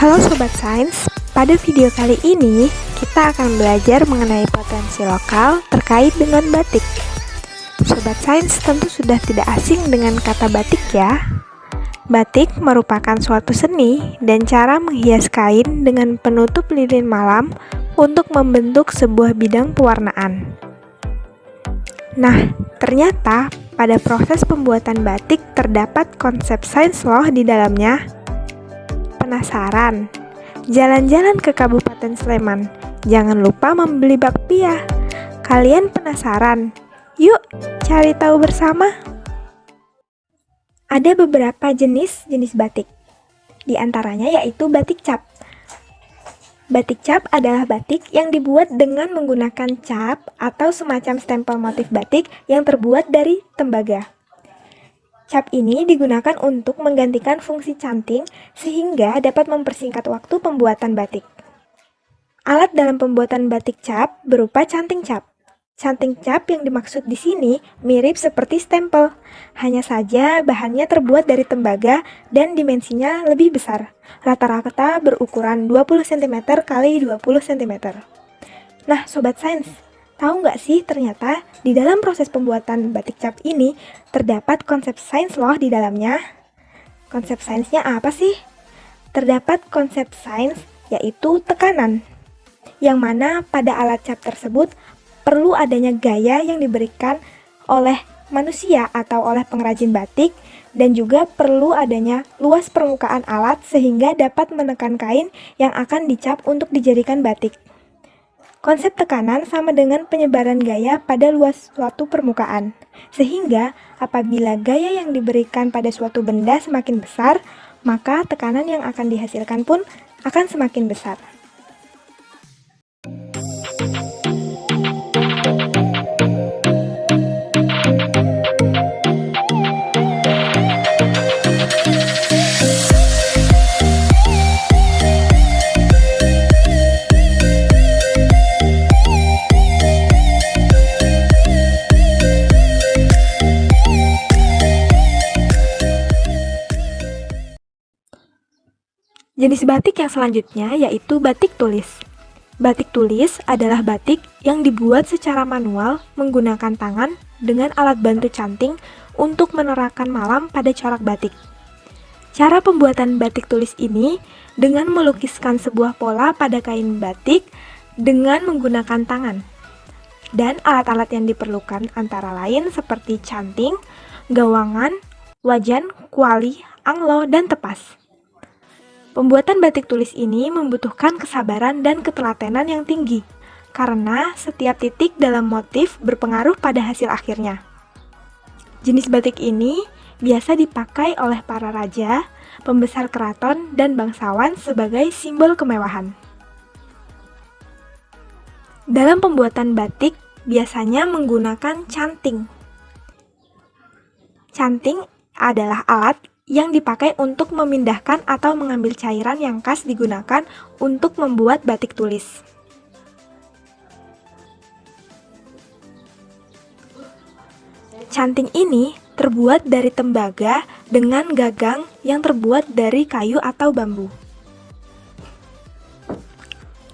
Halo Sobat Sains, pada video kali ini kita akan belajar mengenai potensi lokal terkait dengan batik. Sobat Sains tentu sudah tidak asing dengan kata batik ya. Batik merupakan suatu seni dan cara menghias kain dengan penutup lilin malam untuk membentuk sebuah bidang pewarnaan. Nah, ternyata pada proses pembuatan batik terdapat konsep sains loh di dalamnya. Penasaran? Jalan-jalan ke Kabupaten Sleman, jangan lupa membeli bakpia. Kalian penasaran? Yuk cari tahu bersama. Ada beberapa jenis batik. Di antaranya yaitu batik cap. Batik cap adalah batik yang dibuat dengan menggunakan cap atau semacam stempel motif batik yang terbuat dari tembaga. Cap ini digunakan untuk menggantikan fungsi canting sehingga dapat mempersingkat waktu pembuatan batik. Alat dalam pembuatan batik cap berupa canting cap. Canting cap yang dimaksud di sini mirip seperti stempel, hanya saja bahannya terbuat dari tembaga dan dimensinya lebih besar. Rata-rata berukuran 20 cm x 20 cm. Nah, Sobat Sains, tahu nggak sih ternyata di dalam proses pembuatan batik cap ini terdapat konsep sains loh di dalamnya? Konsep sainsnya apa sih? Terdapat konsep sains yaitu tekanan, yang mana pada alat cap tersebut perlu adanya gaya yang diberikan oleh manusia atau oleh pengrajin batik dan juga perlu adanya luas permukaan alat sehingga dapat menekan kain yang akan dicap untuk dijadikan batik. Konsep tekanan sama dengan penyebaran gaya pada luas suatu permukaan, sehingga apabila gaya yang diberikan pada suatu benda semakin besar, maka tekanan yang akan dihasilkan pun akan semakin besar. Jenis batik yang selanjutnya yaitu batik tulis. Batik tulis adalah batik yang dibuat secara manual menggunakan tangan dengan alat bantu canting untuk menerangkan malam pada corak batik. Cara pembuatan batik tulis ini dengan melukiskan sebuah pola pada kain batik dengan menggunakan tangan. Dan alat-alat yang diperlukan antara lain seperti canting, gawangan, wajan, kuali, anglo, dan tepas. Pembuatan batik tulis ini membutuhkan kesabaran dan ketelatenan yang tinggi, karena setiap titik dalam motif berpengaruh pada hasil akhirnya. Jenis batik ini biasa dipakai oleh para raja, pembesar keraton, dan bangsawan sebagai simbol kemewahan. Dalam pembuatan batik, biasanya menggunakan canting. Canting adalah alat yang dipakai untuk memindahkan atau mengambil cairan yang khas digunakan untuk membuat batik tulis. Canting ini terbuat dari tembaga dengan gagang yang terbuat dari kayu atau bambu.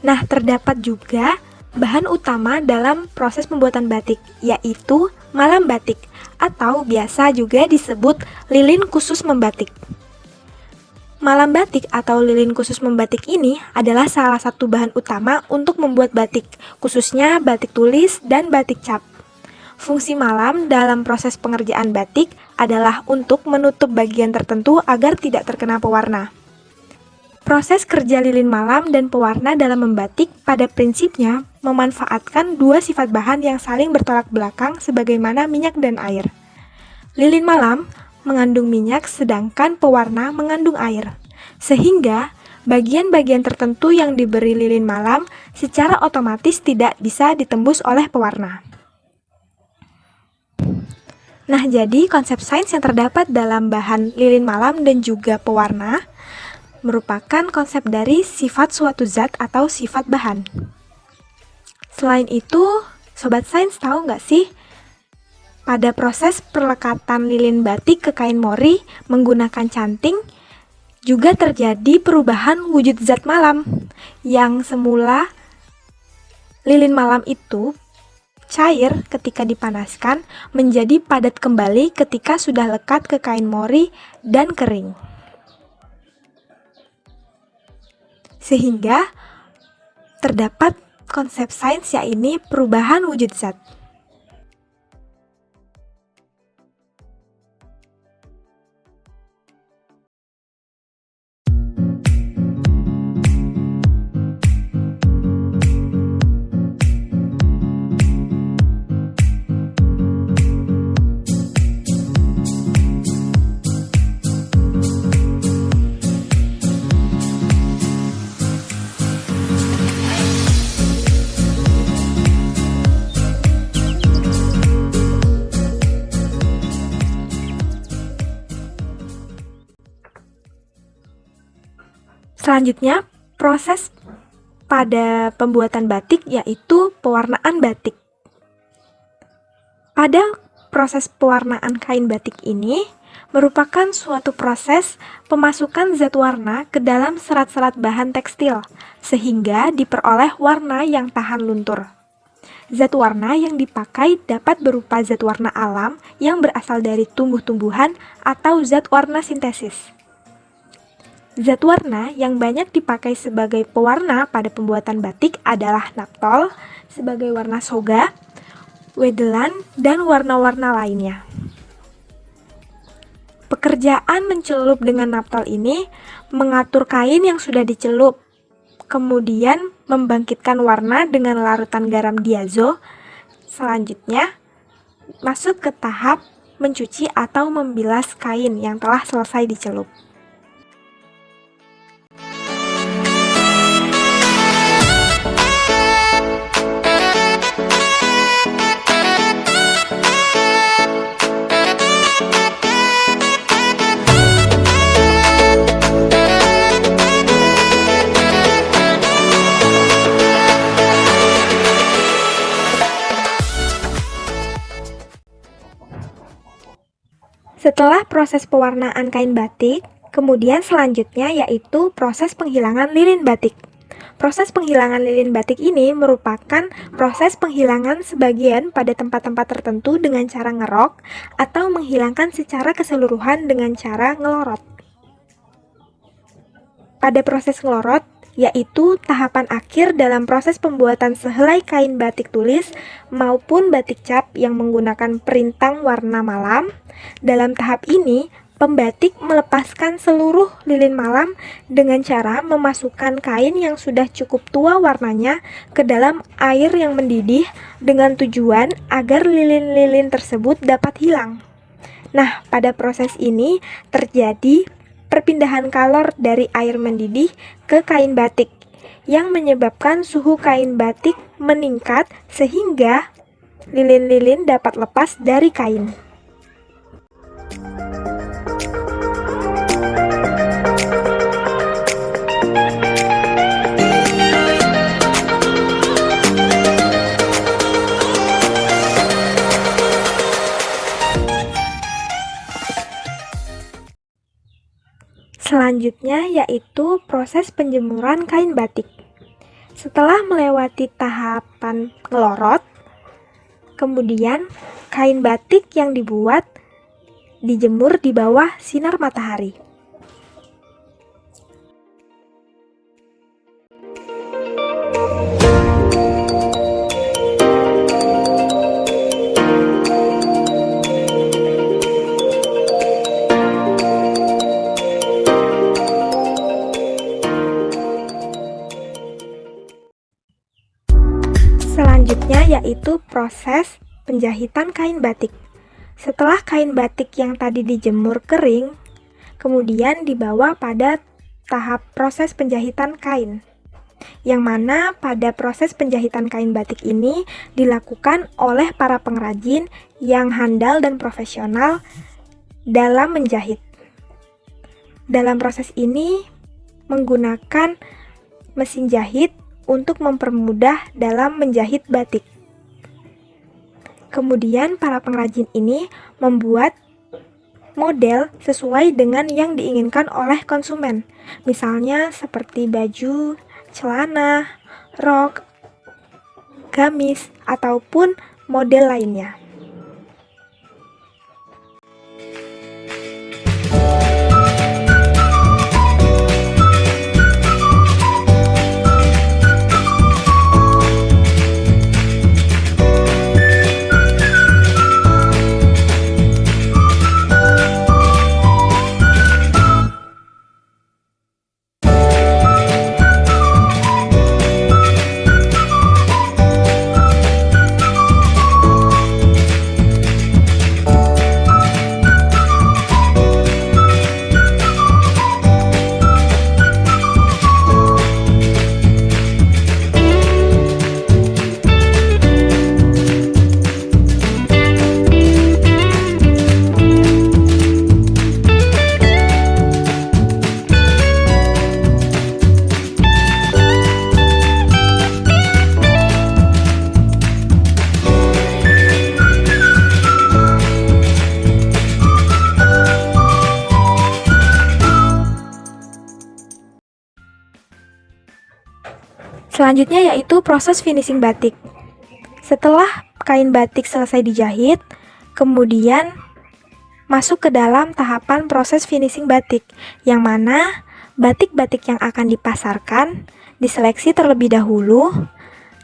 Nah, terdapat juga bahan utama dalam proses pembuatan batik, yaitu malam batik, atau biasa juga disebut lilin khusus membatik. Malam batik atau lilin khusus membatik ini adalah salah satu bahan utama untuk membuat batik, khususnya batik tulis dan batik cap. Fungsi malam dalam proses pengerjaan batik adalah untuk menutup bagian tertentu agar tidak terkena pewarna. Proses kerja lilin malam dan pewarna dalam membatik pada prinsipnya memanfaatkan dua sifat bahan yang saling bertolak belakang sebagaimana minyak dan air. Lilin malam mengandung minyak sedangkan pewarna mengandung air, sehingga bagian-bagian tertentu yang diberi lilin malam secara otomatis tidak bisa ditembus oleh pewarna. Nah, jadi konsep sains yang terdapat dalam bahan lilin malam dan juga pewarna merupakan konsep dari sifat suatu zat atau sifat bahan. Selain itu, Sobat Sains tahu nggak sih? Pada proses perlekatan lilin batik ke kain mori menggunakan canting, Juga terjadi perubahan wujud zat malam, yang semula lilin malam itu cair ketika dipanaskan menjadi padat kembali ketika sudah lekat ke kain mori dan kering. Sehingga terdapat konsep sains yakni perubahan wujud zat. Selanjutnya, proses pada pembuatan batik yaitu pewarnaan batik. Pada proses pewarnaan kain batik ini merupakan suatu proses pemasukan zat warna ke dalam serat-serat bahan tekstil sehingga diperoleh warna yang tahan luntur. Zat warna yang dipakai dapat berupa zat warna alam yang berasal dari tumbuh-tumbuhan atau zat warna sintesis. Zat warna yang banyak dipakai sebagai pewarna pada pembuatan batik adalah naptol sebagai warna soga, wedelan, dan warna-warna lainnya. Pekerjaan mencelup dengan naptol ini mengatur kain yang sudah dicelup, kemudian membangkitkan warna dengan larutan garam diazo. Selanjutnya, masuk ke tahap mencuci atau membilas kain yang telah selesai dicelup. Setelah proses pewarnaan kain batik, kemudian selanjutnya yaitu proses penghilangan lilin batik. Proses penghilangan lilin batik ini merupakan proses penghilangan sebagian pada tempat-tempat tertentu dengan cara ngerok atau menghilangkan secara keseluruhan dengan cara ngelorot. Pada proses ngelorot, yaitu tahapan akhir dalam proses pembuatan sehelai kain batik tulis maupun batik cap yang menggunakan perintang warna malam. Dalam tahap ini, pembatik melepaskan seluruh lilin malam dengan cara memasukkan kain yang sudah cukup tua warnanya ke dalam air yang mendidih dengan tujuan agar lilin-lilin tersebut dapat hilang. Nah, pada proses ini terjadi perpindahan kalor dari air mendidih ke kain batik yang menyebabkan suhu kain batik meningkat sehingga lilin-lilin dapat lepas dari kain. Selanjutnya yaitu proses penjemuran kain batik. Setelah melewati tahapan ngelorot, kemudian kain batik yang dibuat dijemur di bawah sinar matahari. Selanjutnya yaitu proses penjahitan kain batik. Setelah kain batik yang tadi dijemur kering, kemudian dibawa pada tahap proses penjahitan kain. Yang mana pada proses penjahitan kain batik ini dilakukan oleh para pengrajin yang handal dan profesional dalam menjahit. Dalam proses ini menggunakan mesin jahit untuk mempermudah dalam menjahit batik. Kemudian para pengrajin ini membuat model sesuai dengan yang diinginkan oleh konsumen. Misalnya seperti baju, celana, rok, gamis, ataupun model lainnya. Selanjutnya yaitu proses finishing batik. Setelah kain batik selesai dijahit, kemudian masuk ke dalam tahapan proses finishing batik, yang mana batik-batik yang akan dipasarkan diseleksi terlebih dahulu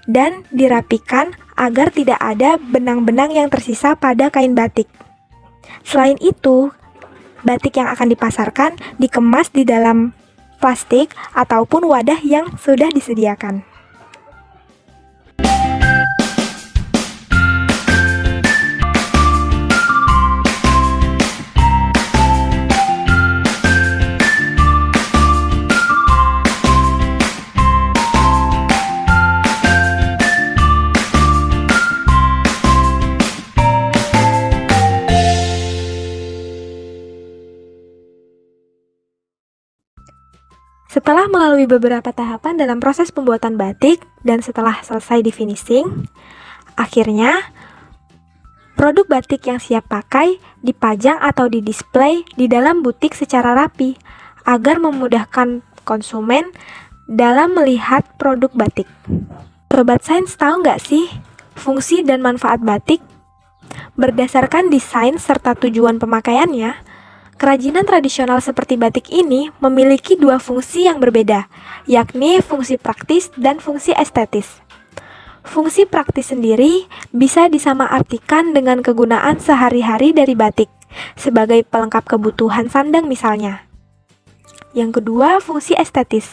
dan dirapikan agar tidak ada benang-benang yang tersisa pada kain batik. Selain itu, batik yang akan dipasarkan dikemas di dalam plastik ataupun wadah yang sudah disediakan. Setelah melalui beberapa tahapan dalam proses pembuatan batik dan setelah selesai di finishing, akhirnya produk batik yang siap pakai dipajang atau didisplay di dalam butik secara rapi agar memudahkan konsumen dalam melihat produk batik. Sobat Sains tahu nggak sih fungsi dan manfaat batik? Berdasarkan desain serta tujuan pemakaiannya, kerajinan tradisional seperti batik ini memiliki dua fungsi yang berbeda, yakni fungsi praktis dan fungsi estetis. Fungsi praktis sendiri bisa disamaartikan dengan kegunaan sehari-hari dari batik, sebagai pelengkap kebutuhan sandang misalnya. Yang kedua, fungsi estetis.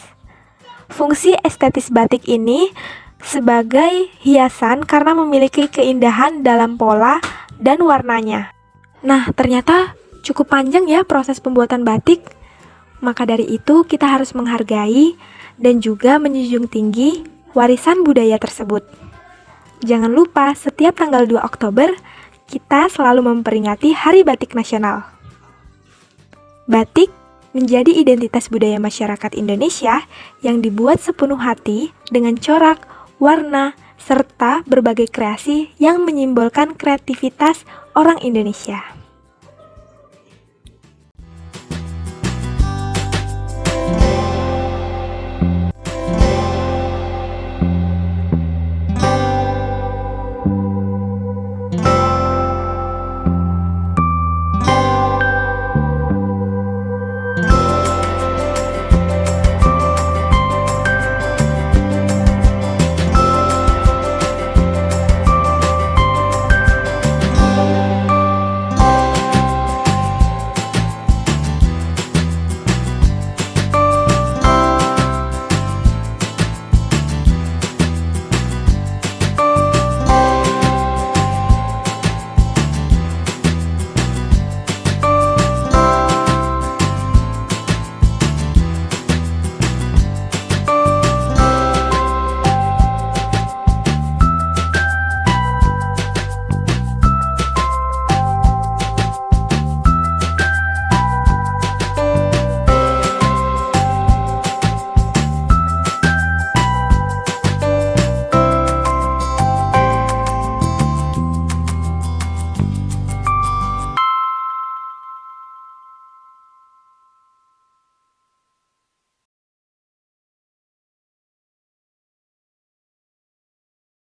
Fungsi estetis batik ini sebagai hiasan karena memiliki keindahan dalam pola dan warnanya. Nah, ternyata cukup panjang ya proses pembuatan batik. Maka dari itu kita harus menghargai dan juga menjunjung tinggi warisan budaya tersebut. Jangan lupa setiap tanggal 2 Oktober kita selalu memperingati Hari Batik Nasional. Batik menjadi identitas budaya masyarakat Indonesia yang dibuat sepenuh hati dengan corak, warna, serta berbagai kreasi yang menyimbolkan kreativitas orang Indonesia.